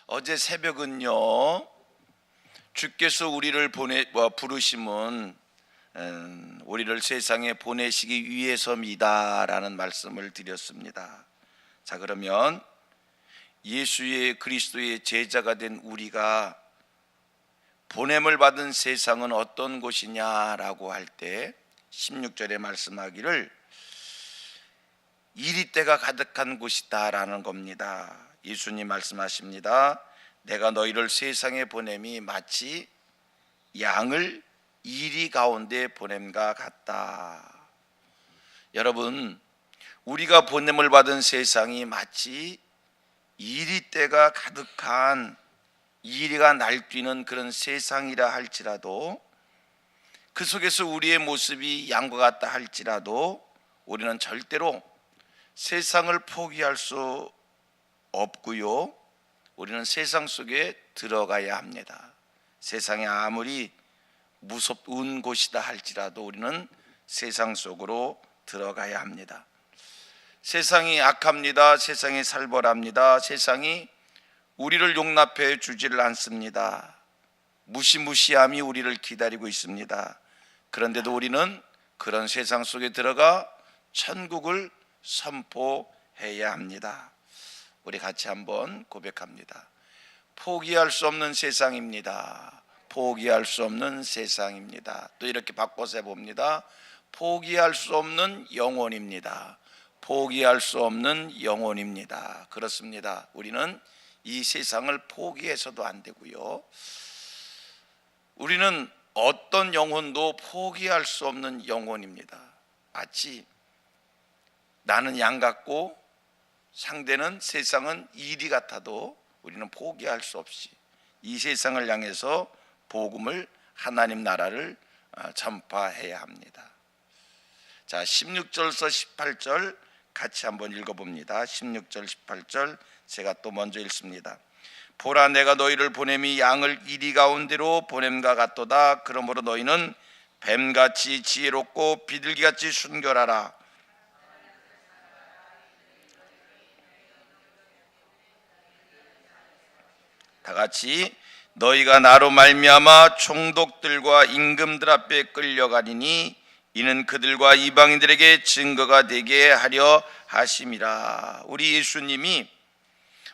어제 새벽은요, 주께서 우리를 부르심은 우리를 세상에 보내시기 위해서입니다라는 말씀을 드렸습니다. 자, 그러면 예수의 그리스도의 제자가 된 우리가 보냄을 받은 세상은 어떤 곳이냐라고 할 때 16절에 말씀하기를 이리때가 가득한 곳이다라는 겁니다. 예수님 말씀하십니다. 내가 너희를 세상에 보냄이 마치 양을 이리 가운데 보냄과 같다. 여러분, 우리가 보냄을 받은 세상이 마치 이리때가 가득한 이리가 날뛰는 그런 세상이라 할지라도, 그 속에서 우리의 모습이 양과 같다 할지라도 우리는 절대로 세상을 포기할 수 없고요, 우리는 세상 속에 들어가야 합니다. 세상이 아무리 무섭은 곳이다 할지라도 우리는 세상 속으로 들어가야 합니다. 세상이 악합니다. 세상이 살벌합니다. 세상이 우리를 용납해 주지를 않습니다. 무시무시함이 우리를 기다리고 있습니다. 그런데도 우리는 그런 세상 속에 들어가 천국을 선포해야 합니다. 우리 같이 한번 고백합니다. 포기할 수 없는 세상입니다. 포기할 수 없는 세상입니다. 또 이렇게 바꿔서 해봅니다. 포기할 수 없는 영혼입니다. 포기할 수 없는 영혼입니다. 그렇습니다. 우리는 이 세상을 포기해서도 안 되고요, 우리는 어떤 영혼도 포기할 수 없는 영혼입니다. 마치 나는 양 같고 상대는 세상은 이리 같아도 우리는 포기할 수 없이 이 세상을 향해서 복음을, 하나님 나라를 전파해야 합니다. 자, 16절서 18절 같이 한번 읽어봅니다. 16절 18절 제가 또 먼저 읽습니다. 보라, 내가 너희를 보냄이 양을 이리 가운데로 보냄과 같도다. 그러므로 너희는 뱀같이 지혜롭고 비둘기같이 순결하라. 다 같이, 너희가 나로 말미암아 총독들과 임금들 앞에 끌려가리니 이는 그들과 이방인들에게 증거가 되게 하려 하심이라. 우리 예수님이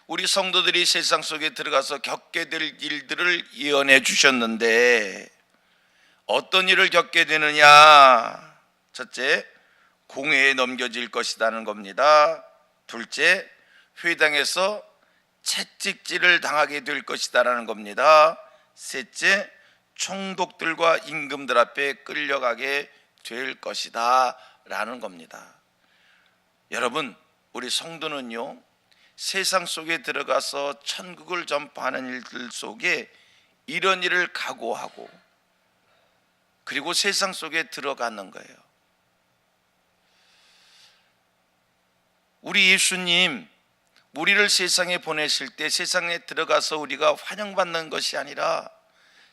우리 성도들이 세상 속에 들어가서 겪게 될 일들을 예언해 주셨는데, 어떤 일을 겪게 되느냐? 첫째, 공회에 넘겨질 것이라는 겁니다. 둘째, 회당에서 채찍질을 당하게 될 것이다라는 겁니다. 셋째, 총독들과 임금들 앞에 끌려가게 될 것이다 라는 겁니다. 여러분, 우리 성도는요, 세상 속에 들어가서 천국을 전파하는 일들 속에 이런 일을 각오하고 그리고 세상 속에 들어가는 거예요. 우리 예수님, 우리를 세상에 보내실 때 세상에 들어가서 우리가 환영받는 것이 아니라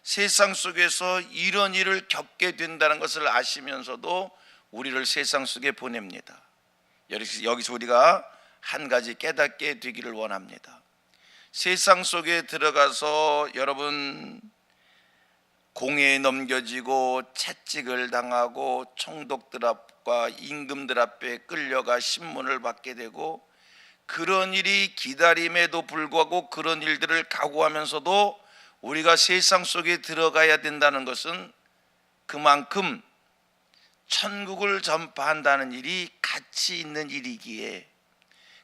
세상 속에서 이런 일을 겪게 된다는 것을 아시면서도 우리를 세상 속에 보냅니다. 여기서 우리가 한 가지 깨닫게 되기를 원합니다. 세상 속에 들어가서 여러분 공회에 넘겨지고 채찍을 당하고 총독들 앞과 임금들 앞에 끌려가 신문을 받게 되고, 그런 일이 기다림에도 불구하고 그런 일들을 각오하면서도 우리가 세상 속에 들어가야 된다는 것은 그만큼 천국을 전파한다는 일이 가치 있는 일이기에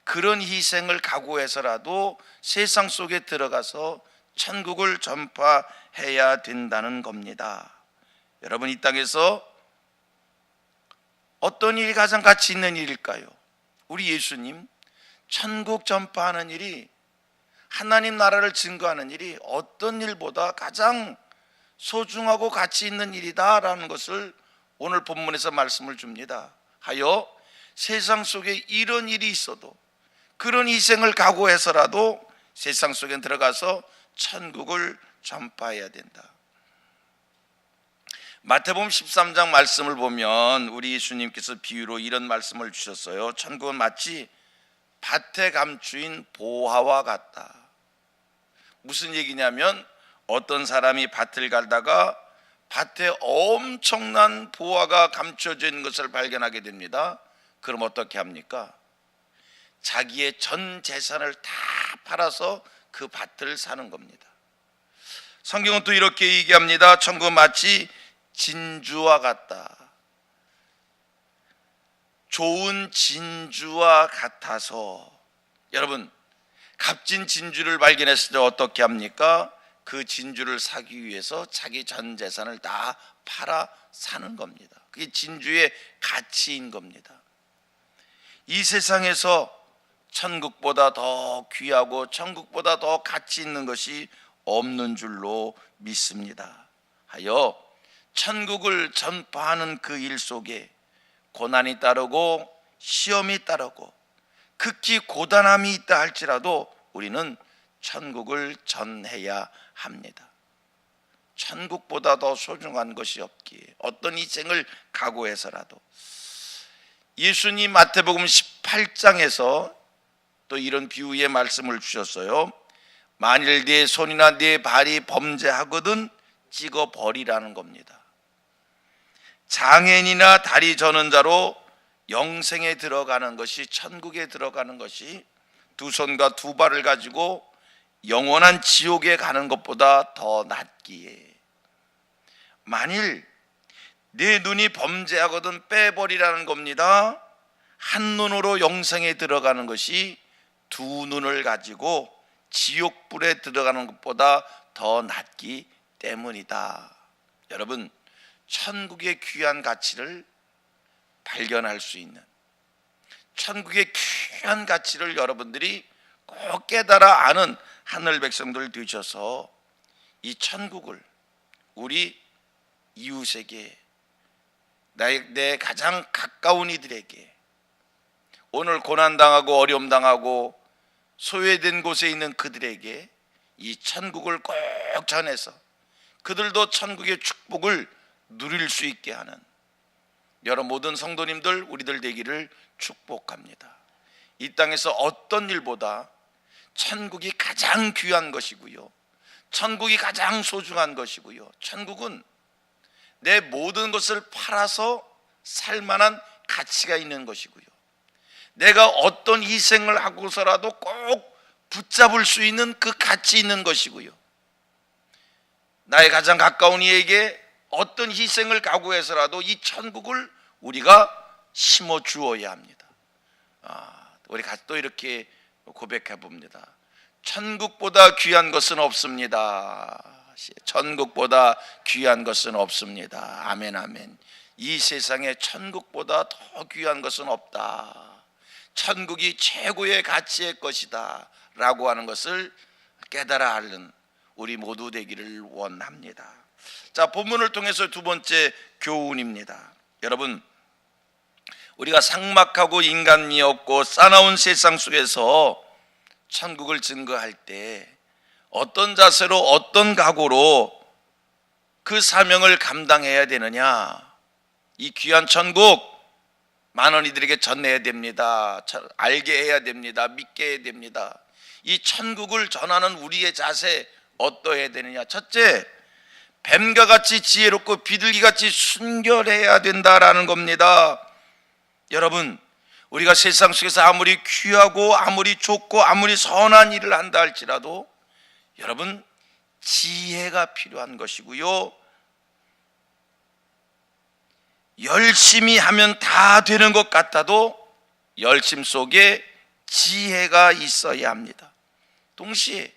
그런 희생을 각오해서라도 세상 속에 들어가서 천국을 전파해야 된다는 겁니다. 여러분, 이 땅에서 어떤 일이 가장 가치 있는 일일까요? 우리 예수님, 천국 전파하는 일이, 하나님 나라를 증거하는 일이 어떤 일보다 가장 소중하고 가치 있는 일이다라는 것을 오늘 본문에서 말씀을 줍니다. 하여 세상 속에 이런 일이 있어도 그런 희생을 각오해서라도 세상 속에 들어가서 천국을 전파해야 된다. 마태복음 13장 말씀을 보면 우리 예수님께서 비유로 이런 말씀을 주셨어요. 천국은 마치 밭에 감추인 보화와 같다. 무슨 얘기냐면 어떤 사람이 밭을 갈다가 밭에 엄청난 보화가 감춰져 있는 것을 발견하게 됩니다. 그럼 어떻게 합니까? 자기의 전 재산을 다 팔아서 그 밭을 사는 겁니다. 성경은 또 이렇게 얘기합니다. 천국 마치 진주와 같다. 좋은 진주와 같아서. 여러분, 값진 진주를 발견했을 때 어떻게 합니까? 그 진주를 사기 위해서 자기 전 재산을 다 팔아 사는 겁니다. 그게 진주의 가치인 겁니다. 이 세상에서 천국보다 더 귀하고 천국보다 더 가치 있는 것이 없는 줄로 믿습니다. 하여 천국을 전파하는 그 일 속에 고난이 따르고 시험이 따르고 극히 고단함이 있다 할지라도 우리는 천국을 전해야 합니다. 천국보다 더 소중한 것이 없기에 어떤 희생을 각오해서라도. 예수님 마태복음 18장에서 또 이런 비유의 말씀을 주셨어요. 만일 네 손이나 네 발이 범죄하거든 찍어버리라는 겁니다. 장애인이나 다리 저는 자로 영생에 들어가는 것이, 천국에 들어가는 것이 두 손과 두 발을 가지고 영원한 지옥에 가는 것보다 더 낫기에, 만일 네 눈이 범죄하거든 빼버리라는 겁니다. 한 눈으로 영생에 들어가는 것이 두 눈을 가지고 지옥불에 들어가는 것보다 더 낫기 때문이다. 여러분, 천국의 귀한 가치를 발견할 수 있는, 천국의 귀한 가치를 여러분들이 꼭 깨달아 아는 하늘 백성들 되셔서 이 천국을 우리 이웃에게, 내 가장 가까운 이들에게, 오늘 고난당하고 어려움당하고 소외된 곳에 있는 그들에게 이 천국을 꼭 전해서 그들도 천국의 축복을 누릴 수 있게 하는 여러 모든 성도님들, 우리들 되기를 축복합니다. 이 땅에서 어떤 일보다 천국이 가장 귀한 것이고요, 천국이 가장 소중한 것이고요, 천국은 내 모든 것을 팔아서 살 만한 가치가 있는 것이고요, 내가 어떤 희생을 하고서라도 꼭 붙잡을 수 있는 그 가치 있는 것이고요, 나의 가장 가까운 이에게 어떤 희생을 각오해서라도 이 천국을 우리가 심어 주어야 합니다. 우리 같이 또 이렇게 고백해 봅니다. 천국보다 귀한 것은 없습니다. 천국보다 귀한 것은 없습니다. 아멘, 아멘. 이 세상에 천국보다 더 귀한 것은 없다. 천국이 최고의 가치의 것이다 라고 하는 것을 깨달아 앓는 우리 모두 되기를 원합니다. 자, 본문을 통해서 두 번째 교훈입니다. 여러분, 우리가 삭막하고 인간미 없고 싸나운 세상 속에서 천국을 증거할 때 어떤 자세로, 어떤 각오로 그 사명을 감당해야 되느냐. 이 귀한 천국 많은 이들에게 전해야 됩니다. 알게 해야 됩니다. 믿게 해야 됩니다. 이 천국을 전하는 우리의 자세 어떠해야 되느냐. 첫째, 뱀과 같이 지혜롭고 비둘기같이 순결해야 된다라는 겁니다. 여러분, 우리가 세상 속에서 아무리 귀하고 아무리 좋고 아무리 선한 일을 한다 할지라도 여러분, 지혜가 필요한 것이고요, 열심히 하면 다 되는 것 같아도 열심 속에 지혜가 있어야 합니다. 동시에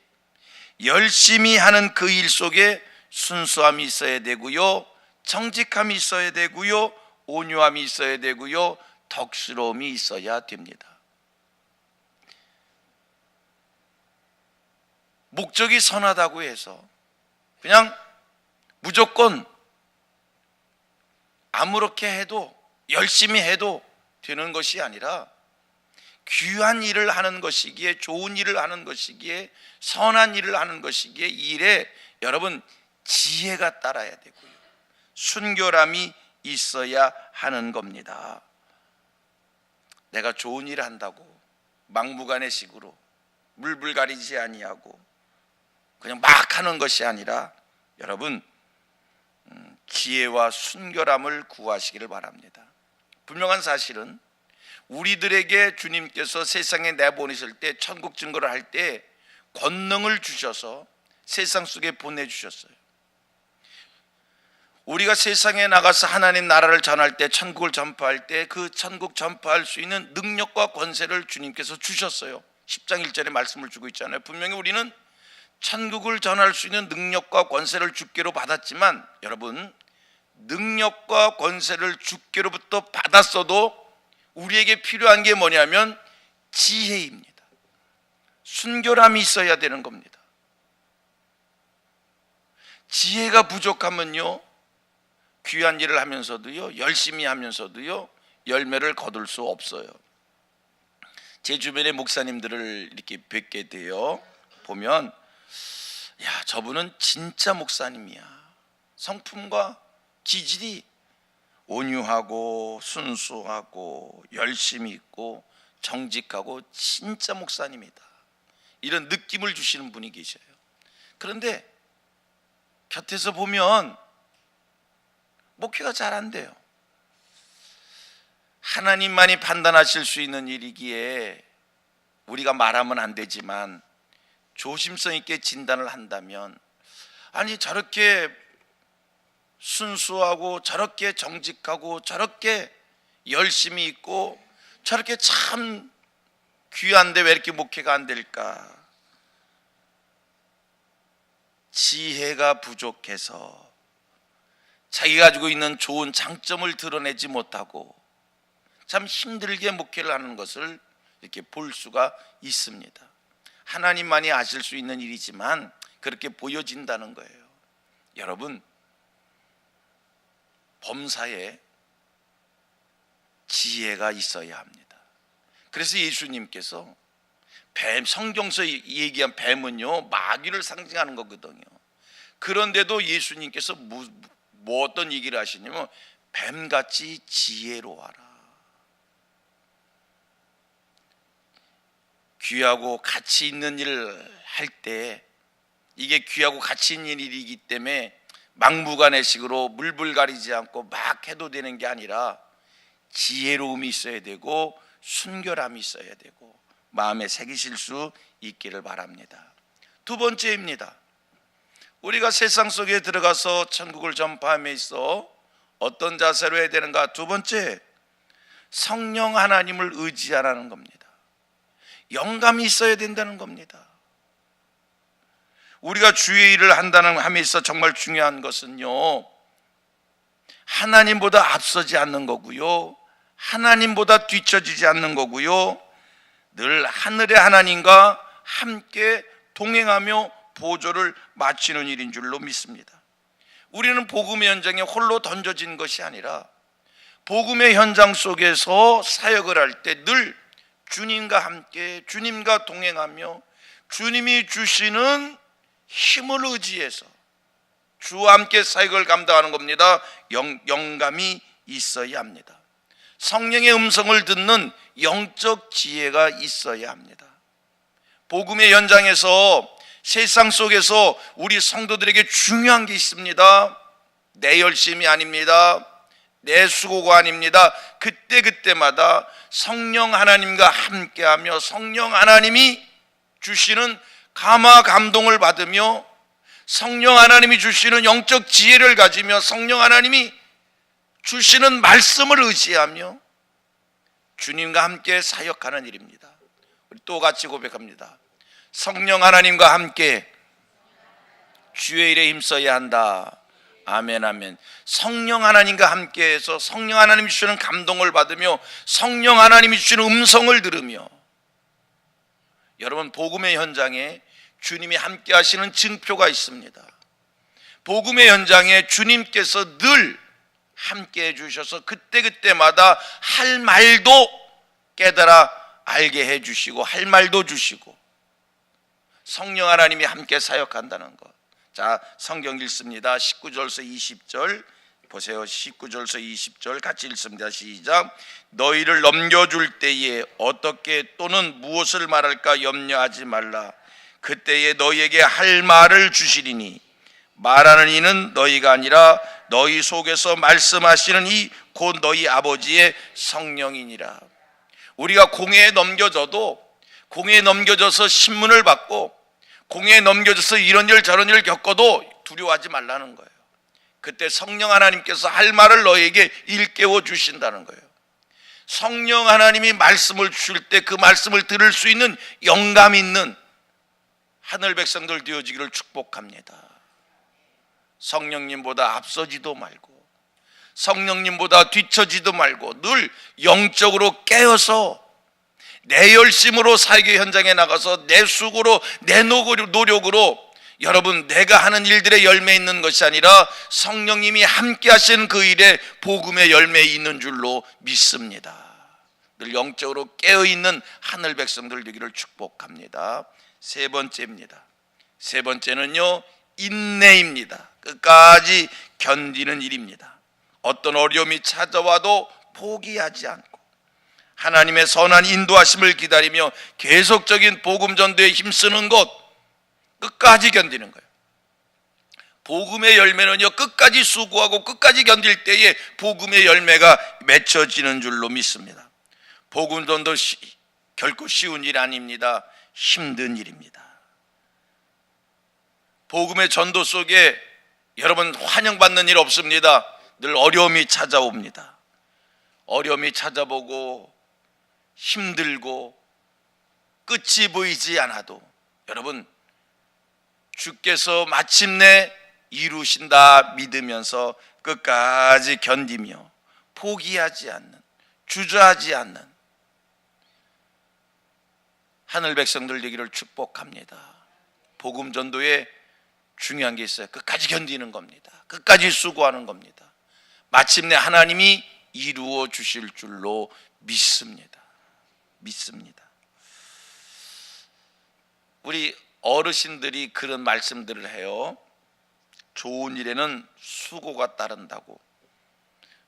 열심히 하는 그 일 속에 순수함이 있어야 되고요, 정직함이 있어야 되고요, 온유함이 있어야 되고요, 덕스러움이 있어야 됩니다. 목적이 선하다고 해서 그냥 무조건 아무렇게 해도, 열심히 해도 되는 것이 아니라 귀한 일을 하는 것이기에, 좋은 일을 하는 것이기에, 선한 일을 하는 것이기에 이 일에 여러분 지혜가 따라야 되고요, 순결함이 있어야 하는 겁니다. 내가 좋은 일을 한다고 막무가내식으로 물불 가리지 아니하고 그냥 막 하는 것이 아니라 여러분 지혜와 순결함을 구하시기를 바랍니다. 분명한 사실은 우리들에게 주님께서 세상에 내보내실 때 천국 증거를 할 때 권능을 주셔서 세상 속에 보내주셨어요. 우리가 세상에 나가서 하나님 나라를 전할 때, 천국을 전파할 때 그 천국 전파할 수 있는 능력과 권세를 주님께서 주셨어요. 10장 1절에 말씀을 주고 있잖아요. 분명히 우리는 천국을 전할 수 있는 능력과 권세를 주께로 받았지만 여러분, 능력과 권세를 주께로부터 받았어도 우리에게 필요한 게 뭐냐면 지혜입니다. 순결함이 있어야 되는 겁니다. 지혜가 부족하면요, 귀한 일을 하면서도요, 열심히 하면서도요, 열매를 거둘 수 없어요. 제 주변의 목사님들을 이렇게 뵙게 되어 보면, 야, 저분은 진짜 목사님이야. 성품과 기질이 온유하고 순수하고 열심히 있고 정직하고 진짜 목사님이다, 이런 느낌을 주시는 분이 계셔요. 그런데 곁에서 보면 목회가 잘 안 돼요. 하나님만이 판단하실 수 있는 일이기에 우리가 말하면 안 되지만 조심성 있게 진단을 한다면, 아니 저렇게 순수하고 저렇게 정직하고 저렇게 열심히 있고 저렇게 참 귀한데 왜 이렇게 목회가 안 될까? 지혜가 부족해서 자기가 가지고 있는 좋은 장점을 드러내지 못하고 참 힘들게 목회를 하는 것을 이렇게 볼 수가 있습니다. 하나님만이 아실 수 있는 일이지만 그렇게 보여진다는 거예요. 여러분, 범사에 지혜가 있어야 합니다. 그래서 예수님께서 성경서 얘기한 뱀은요, 마귀를 상징하는 거거든요. 그런데도 예수님께서 뭐 어떤 얘기를 하시냐면 뱀같이 지혜로워라. 귀하고 가치 있는 일을 할 때 이게 귀하고 가치 있는 일이기 때문에 막무가내식으로 물불 가리지 않고 막 해도 되는 게 아니라 지혜로움이 있어야 되고 순결함이 있어야 되고 마음에 새기실 수 있기를 바랍니다. 두 번째입니다. 우리가 세상 속에 들어가서 천국을 전파함에 있어 어떤 자세로 해야 되는가? 두 번째, 성령 하나님을 의지하라는 겁니다. 영감이 있어야 된다는 겁니다. 우리가 주의 일을 한다는 함에 있어 정말 중요한 것은요, 하나님보다 앞서지 않는 거고요, 하나님보다 뒤처지지 않는 거고요, 늘 하늘의 하나님과 함께 동행하며 보조를 마치는 일인 줄로 믿습니다. 우리는 복음의 현장에 홀로 던져진 것이 아니라 복음의 현장 속에서 사역을 할 때 늘 주님과 함께, 주님과 동행하며 주님이 주시는 힘을 의지해서 주와 함께 사역을 감당하는 겁니다. 영감이 있어야 합니다. 성령의 음성을 듣는 영적 지혜가 있어야 합니다. 복음의 현장에서, 세상 속에서 우리 성도들에게 중요한 게 있습니다. 내 열심이 아닙니다. 내 수고가 아닙니다. 그때마다 성령 하나님과 함께하며 성령 하나님이 주시는 감화 감동을 받으며 성령 하나님이 주시는 영적 지혜를 가지며 성령 하나님이 주시는 말씀을 의지하며 주님과 함께 사역하는 일입니다. 우리 또 같이 고백합니다. 성령 하나님과 함께 주의 일에 힘써야 한다. 아멘, 아멘. 성령 하나님과 함께해서 성령 하나님이 주시는 감동을 받으며 성령 하나님이 주시는 음성을 들으며, 여러분, 복음의 현장에 주님이 함께 하시는 증표가 있습니다. 복음의 현장에 주님께서 늘 함께 해주셔서 그때마다 할 말도 깨달아 알게 해주시고 할 말도 주시고 성령 하나님이 함께 사역한다는 것. 자, 성경 읽습니다. 19절서 20절 보세요. 19절서 20절 같이 읽습니다. 시작. 너희를 넘겨줄 때에 어떻게 또는 무엇을 말할까 염려하지 말라. 그때에 너희에게 할 말을 주시리니 말하는 이는 너희가 아니라 너희 속에서 말씀하시는 이 곧 너희 아버지의 성령이니라. 우리가 공회에 넘겨져서 신문을 받고 공회에 넘겨져서 이런 일 저런 일을 겪어도 두려워하지 말라는 거예요. 그때 성령 하나님께서 할 말을 너희에게 일깨워 주신다는 거예요. 성령 하나님이 말씀을 주실 때 그 말씀을 들을 수 있는 영감 있는 하늘 백성들 되어지기를 축복합니다. 성령님보다 앞서지도 말고 성령님보다 뒤처지도 말고 늘 영적으로 깨어서 내 열심으로 사역의 현장에 나가서 내 수고로 내 노력으로 여러분 내가 하는 일들의 열매 있는 것이 아니라 성령님이 함께 하시는 그 일에 복음의 열매 있는 줄로 믿습니다. 늘 영적으로 깨어있는 하늘 백성들 되기를 축복합니다. 세 번째입니다. 세 번째는요, 인내입니다. 끝까지 견디는 일입니다. 어떤 어려움이 찾아와도 포기하지 않고 하나님의 선한 인도하심을 기다리며 계속적인 복음 전도에 힘쓰는 것, 끝까지 견디는 거예요. 복음의 열매는요, 끝까지 수고하고 끝까지 견딜 때에 복음의 열매가 맺혀지는 줄로 믿습니다. 복음 전도 결코 쉬운 일 아닙니다. 힘든 일입니다. 복음의 전도 속에 여러분 환영받는 일 없습니다. 늘 어려움이 찾아옵니다. 어려움이 찾아보고 힘들고 끝이 보이지 않아도 여러분 주께서 마침내 이루신다 믿으면서 끝까지 견디며 포기하지 않는, 주저하지 않는 하늘 백성들 되기를 축복합니다. 복음 전도에 중요한 게 있어요. 끝까지 견디는 겁니다. 끝까지 수고하는 겁니다. 마침내 하나님이 이루어 주실 줄로 믿습니다. 우리 어르신들이 그런 말씀들을 해요. 좋은 일에는 수고가 따른다고.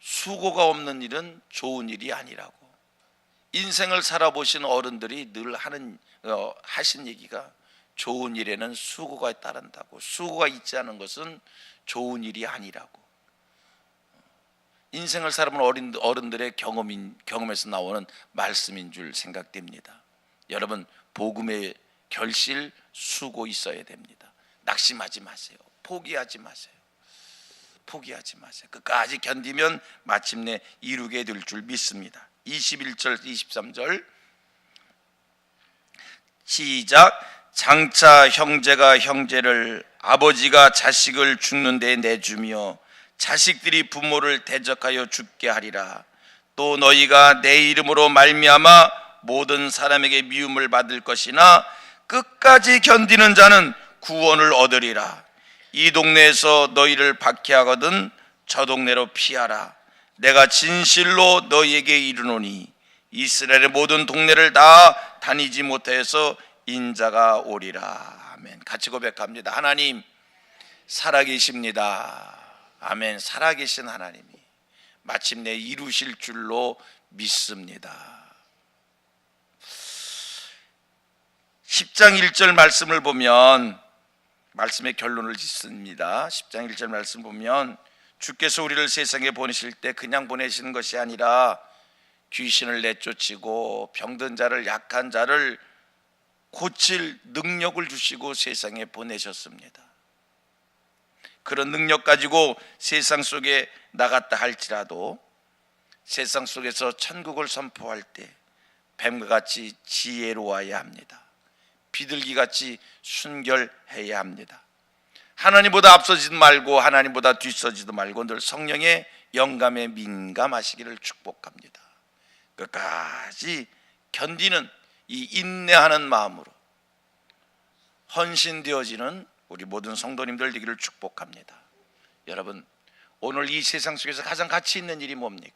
수고가 없는 일은 좋은 일이 아니라고. 인생을 살아보신 어른들이 늘 하신 얘기가 좋은 일에는 수고가 따른다고. 수고가 있지 않은 것은 좋은 일이 아니라고. 인생을 살아본 어른들의 경험에서 나오는 말씀인 줄 생각됩니다. 여러분, 복음의 결실, 수고 있어야 됩니다. 낙심하지 마세요. 포기하지 마세요. 끝까지 견디면 마침내 이루게 될 줄 믿습니다. 21절 23절 시작. 장차 형제가 형제를, 아버지가 자식을 죽는 데 내주며 자식들이 부모를 대적하여 죽게 하리라. 또 너희가 내 이름으로 말미암아 모든 사람에게 미움을 받을 것이나 끝까지 견디는 자는 구원을 얻으리라. 이 동네에서 너희를 박해하거든 저 동네로 피하라. 내가 진실로 너희에게 이르노니 이스라엘의 모든 동네를 다 다니지 못해서 인자가 오리라. 아멘. 같이 고백합니다. 하나님 살아계십니다. 아멘. 살아계신 하나님이 마침내 이루실 줄로 믿습니다. 10장 1절 말씀을 보면 말씀의 결론을 짓습니다. 10장 1절 말씀 보면 주께서 우리를 세상에 보내실 때 그냥 보내시는 것이 아니라 귀신을 내쫓고 병든 자를, 약한 자를 고칠 능력을 주시고 세상에 보내셨습니다. 그런 능력 가지고 세상 속에 나갔다 할지라도 세상 속에서 천국을 선포할 때 뱀과 같이 지혜로워야 합니다. 비둘기같이 순결해야 합니다. 하나님보다 앞서지도 말고 하나님보다 뒤서지도 말고 늘 성령의 영감에 민감하시기를 축복합니다. 끝까지 견디는 이 인내하는 마음으로 헌신되어지는 우리 모든 성도님들 되기를 축복합니다. 여러분, 오늘 이 세상 속에서 가장 가치 있는 일이 뭡니까?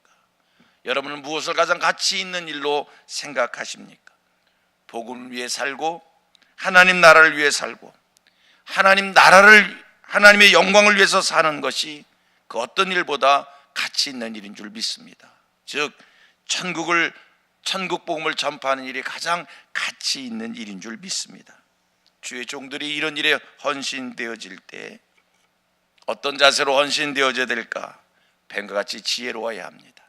여러분은 무엇을 가장 가치 있는 일로 생각하십니까? 복음을 위해 살고 하나님 나라를 위해 살고 하나님의 영광을 위해서 사는 것이 그 어떤 일보다 가치 있는 일인 줄 믿습니다. 즉 천국 복음을 전파하는 일이 가장 가치 있는 일인 줄 믿습니다. 주의 종들이 이런 일에 헌신되어질 때 어떤 자세로 헌신되어져야 될까? 뱀과 같이 지혜로워야 합니다.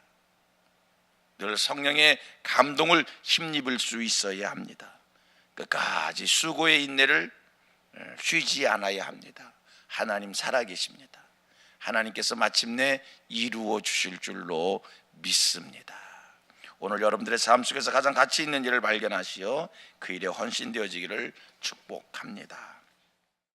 늘 성령의 감동을 힘입을 수 있어야 합니다. 끝까지 수고의 인내를 쉬지 않아야 합니다. 하나님 살아계십니다. 하나님께서 마침내 이루어 주실 줄로 믿습니다. 오늘 여러분들의 삶 속에서 가장 가치 있는 일을 발견하시어 그 일에 헌신되어지기를 축복합니다.